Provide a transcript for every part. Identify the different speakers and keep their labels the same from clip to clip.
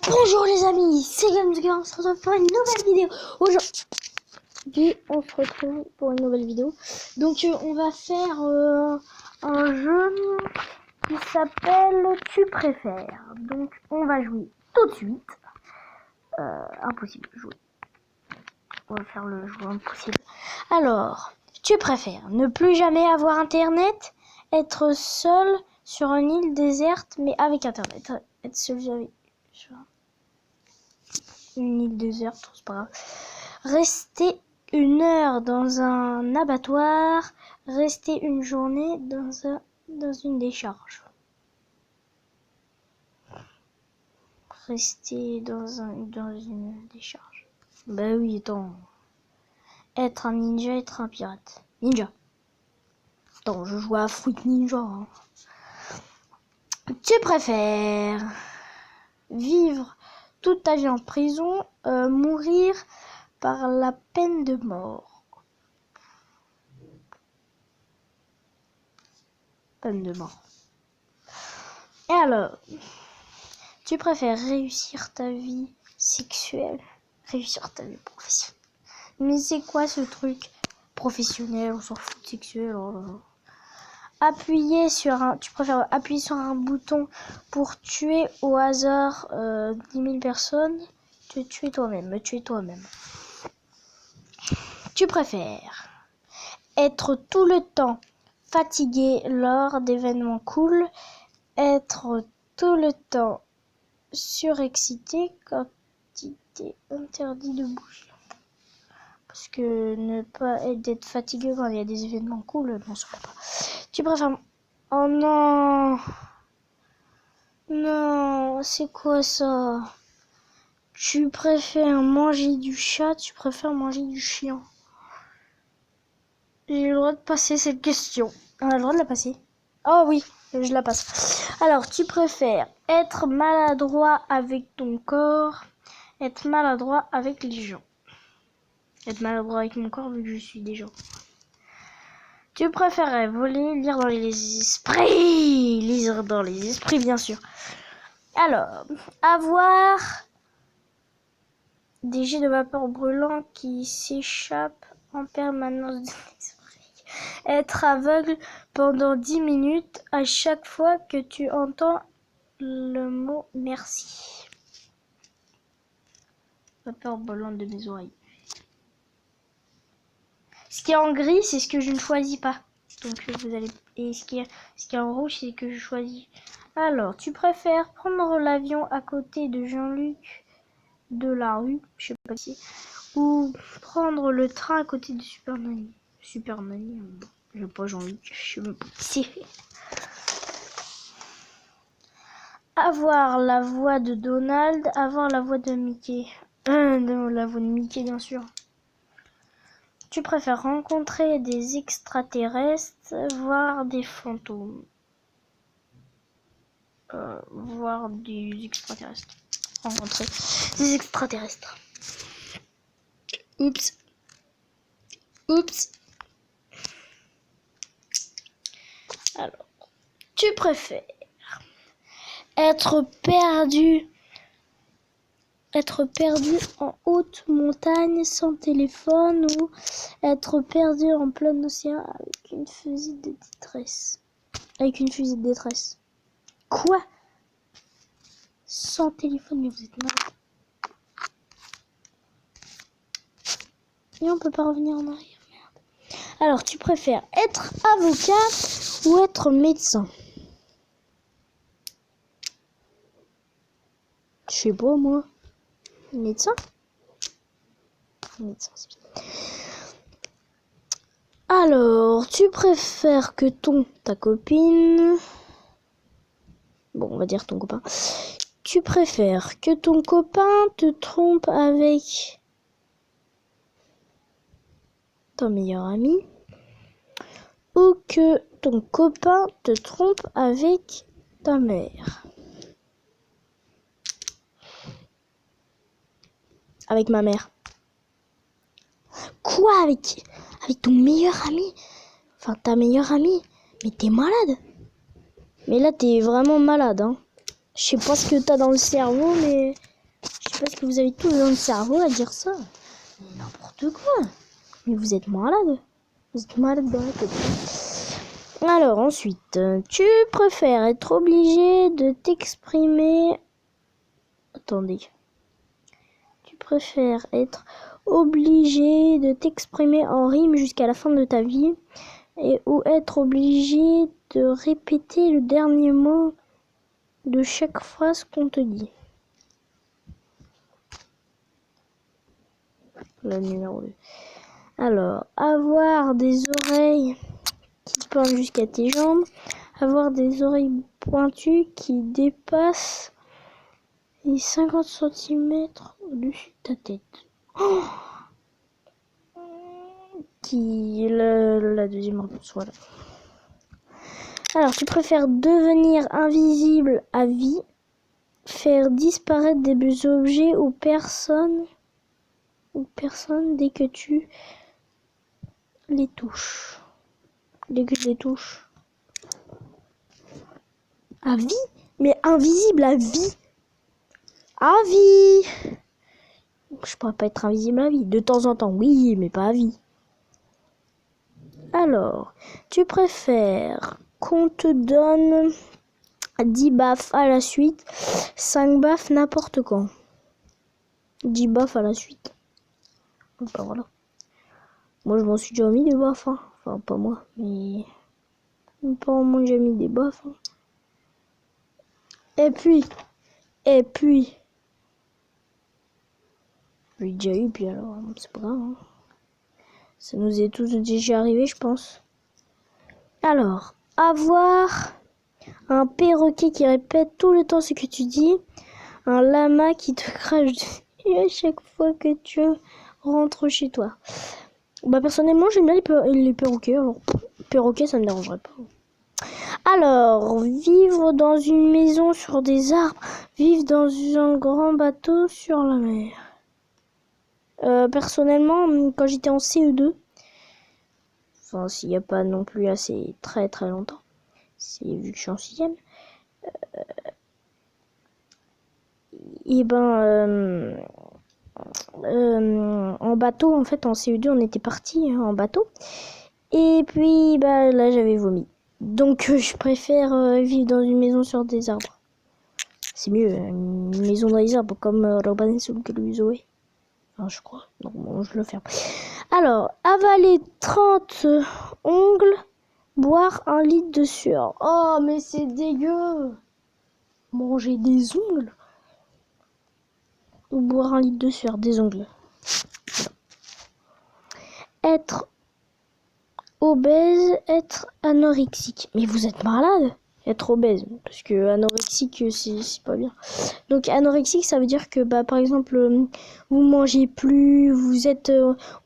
Speaker 1: Bonjour les amis, c'est GamesGirl, on se retrouve pour une nouvelle vidéo. Aujourd'hui, on se retrouve pour une nouvelle vidéo. Donc, on va faire un jeu qui s'appelle Tu préfères. Donc, on va jouer tout de suite. Impossible de jouer. On va faire le jeu impossible. Alors, tu préfères ne plus jamais avoir internet, être seul sur une île déserte mais avec internet. Être seul sur une île déserte, c'est pas grave. Rester 1 heure dans un abattoir, rester une journée dans une décharge. Rester dans une décharge. Bah oui, attends. Être un ninja, être un pirate. Ninja. Attends, je joue à Fruit Ninja. Hein. Tu préfères vivre toute ta vie en prison, mourir par la peine de mort. Peine de mort. Et alors, tu préfères réussir ta vie sexuelle, réussir ta vie professionnelle. Mais c'est quoi ce truc professionnel, on s'en fout de sexuel. Oh. Tu préfères appuyer sur un bouton pour tuer au hasard 10 000 personnes, te tuer toi-même, me tuer toi-même. Tu préfères être tout le temps fatigué lors d'événements cool, être tout le temps surexcité quand il t'est interdit de bouger. Parce que ne pas être fatigué quand il y a des événements cool, non, ça va pas. Tu préfères... Oh non! Non, c'est quoi ça? Tu préfères manger du chat, tu préfères manger du chien? J'ai le droit de passer cette question. On a le droit de la passer? Oh oui, je la passe. Alors, tu préfères être maladroit avec ton corps, être maladroit avec les gens? Être maladroit avec mon corps vu que je suis des gens. Tu préférerais voler, lire dans les esprits? Lire dans les esprits, bien sûr. Alors, avoir des jets de vapeur brûlant qui s'échappent en permanence de l'esprit. Être aveugle pendant 10 minutes à chaque fois que tu entends le mot merci. Vapeur brûlante de mes oreilles. Ce qui est en gris, c'est ce que je ne choisis pas. Donc vous allez... Et ce qui est en rouge, c'est ce que je choisis. Alors, tu préfères prendre l'avion à côté de Jean-Luc Delarue, je sais pas qui, ou prendre le train à côté de Superman? Superman, je sais pas Jean-Luc, je sais même pas qui c'est. Avoir la voix de Donald, avoir la voix de Mickey. Non, la voix de Mickey, bien sûr. Tu préfères rencontrer des extraterrestres, voir des fantômes? Voir des extraterrestres. Rencontrer des extraterrestres. Oups. Oups. Alors, tu préfères être perdu en haute montagne sans téléphone ou être perdu en plein océan avec une fusée de détresse? Avec une fusée de détresse. Quoi? Sans téléphone, mais vous êtes malade. Et on peut pas revenir en arrière, merde. Alors, tu préfères être avocat ou être médecin? Je sais pas, moi. Médecin? Médecin, c'est bien. Alors, tu préfères que ta copine... Bon, on va dire ton copain. Tu préfères que ton copain te trompe avec ton meilleur ami ou que ton copain te trompe avec ta mère? Avec ma mère. Quoi? Avec ton meilleur ami? Enfin, ta meilleure amie? Mais t'es malade? Mais là, t'es vraiment malade, hein. Je sais pas ce que t'as dans le cerveau, mais C'est parce que vous avez tout dans le cerveau à dire ça. N'importe quoi. Mais vous êtes malade. Vous êtes malade dans la tête. Alors ensuite, tu préfères être obligé de t'exprimer... Attendez. Tu préfères être obligé de t'exprimer en rime jusqu'à la fin de ta vie ou être obligé de répéter le dernier mot de chaque phrase qu'on te dit. Le numéro 2. Alors, avoir des oreilles qui pointent jusqu'à tes jambes, avoir des oreilles pointues qui dépassent les 50 cm au-dessus de ta tête. Oh, qui la deuxième réponse, voilà. Alors, tu préfères devenir invisible à vie, faire disparaître des objets ou personnes dès que tu les touches. Dès que je les touche. À vie? Mais invisible à vie? À vie! Je pourrais pas être invisible à vie. De temps en temps, oui, mais pas à vie. Alors, tu préfères qu'on te donne 10 baffes à la suite, 5 baffes n'importe quand. 10 baffes à la suite. Enfin, voilà. Moi, je m'en suis déjà mis des baffes. Hein. Enfin, pas moi, mais... Mes parents m'ont déjà mis des baffes. Hein. Et puis... J'ai déjà eu, puis alors, c'est pas grave. Hein. Ça nous est tous déjà arrivé, je pense. Alors, avoir un perroquet qui répète tout le temps ce que tu dis, un lama qui te crache dessus à chaque fois que tu rentres chez toi. Bah personnellement, j'aime bien les perroquets, alors perroquet, ça me dérangerait pas. Alors, vivre dans une maison sur des arbres, vivre dans un grand bateau sur la mer. Personnellement, quand j'étais en CE2, enfin s'il n'y a pas non plus assez très longtemps, c'est vu que je suis en 6e, et ben en bateau, en fait en CE2 on était parti en bateau, et puis bah là j'avais vomi. Donc je préfère vivre dans une maison sur des arbres. C'est mieux, une maison dans les arbres comme Robinson Crusoe. Enfin, je crois. Non, bon, je le ferme. Alors, avaler 30 ongles, boire 1 litre de sueur. Oh, mais c'est dégueu. Manger des ongles ou boire 1 litre de sueur, des ongles. Être obèse, être anorexique. Mais vous êtes malade? Être obèse, parce que anorexique c'est pas bien. Donc anorexique, ça veut dire que bah par exemple vous mangez plus, vous êtes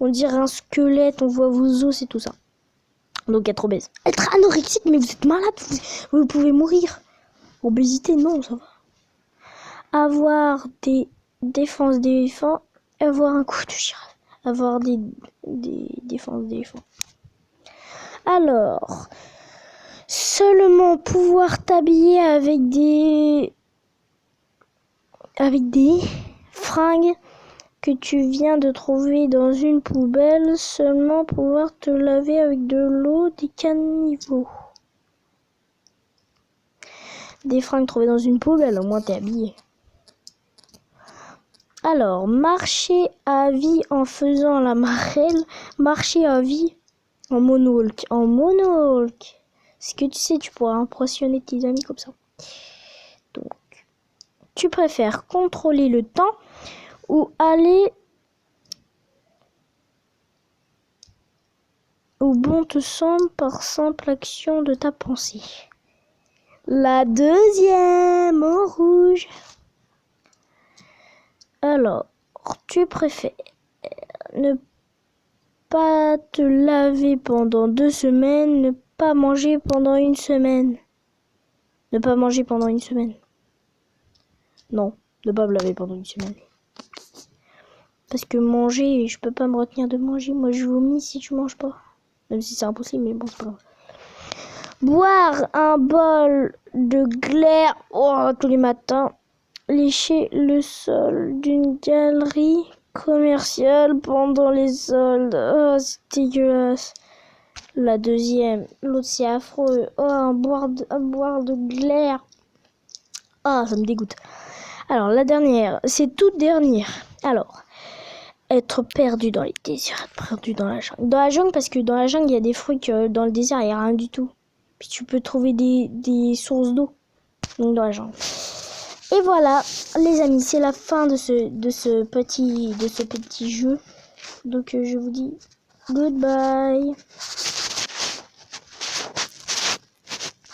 Speaker 1: on dirait un squelette, on voit vos os et tout ça. Donc être obèse. Être anorexique, mais vous êtes malade, vous pouvez mourir. Obésité, non, ça va. Avoir des défenses d'éléphant, avoir un cou de girafe, avoir des défenses d'éléphant. Alors, seulement pouvoir t'habiller avec des fringues que tu viens de trouver dans une poubelle, seulement pouvoir te laver avec de l'eau des caniveaux. Des fringues trouvées dans une poubelle, au moins t'es habillé. Alors, marcher à vie en faisant la marelle, marcher à vie en moonwalk. En moonwalk. Ce que tu sais, tu pourras impressionner tes amis comme ça. Donc, tu préfères contrôler le temps ou aller où bon te semble par simple action de ta pensée. La deuxième en rouge. Alors, tu préfères ne pas te laver pendant 2 semaines, ne pas manger pendant 1 semaine. Ne pas manger pendant 1 semaine. Non, ne pas me laver pendant 1 semaine. Parce que manger, je peux pas me retenir de manger. Moi, je vomis si tu manges pas. Même si c'est impossible, mais bon, c'est pas grave. Boire un bol de glaire tous les matins. lécher le sol d'une galerie commerciale pendant les soldes. Oh, c'est dégueulasse. La deuxième, l'autre c'est affreux. Oh, un boire de glaire. Ah, ça me dégoûte. Alors, la dernière, c'est toute dernière. Alors, être perdu dans les déserts, perdu dans la jungle. Dans la jungle, parce que dans la jungle, il y a des fruits que dans le désert, il n'y a rien du tout. Puis tu peux trouver des sources d'eau. Donc, dans la jungle. Et voilà, les amis, c'est la fin de ce petit jeu. Donc, je vous dis goodbye.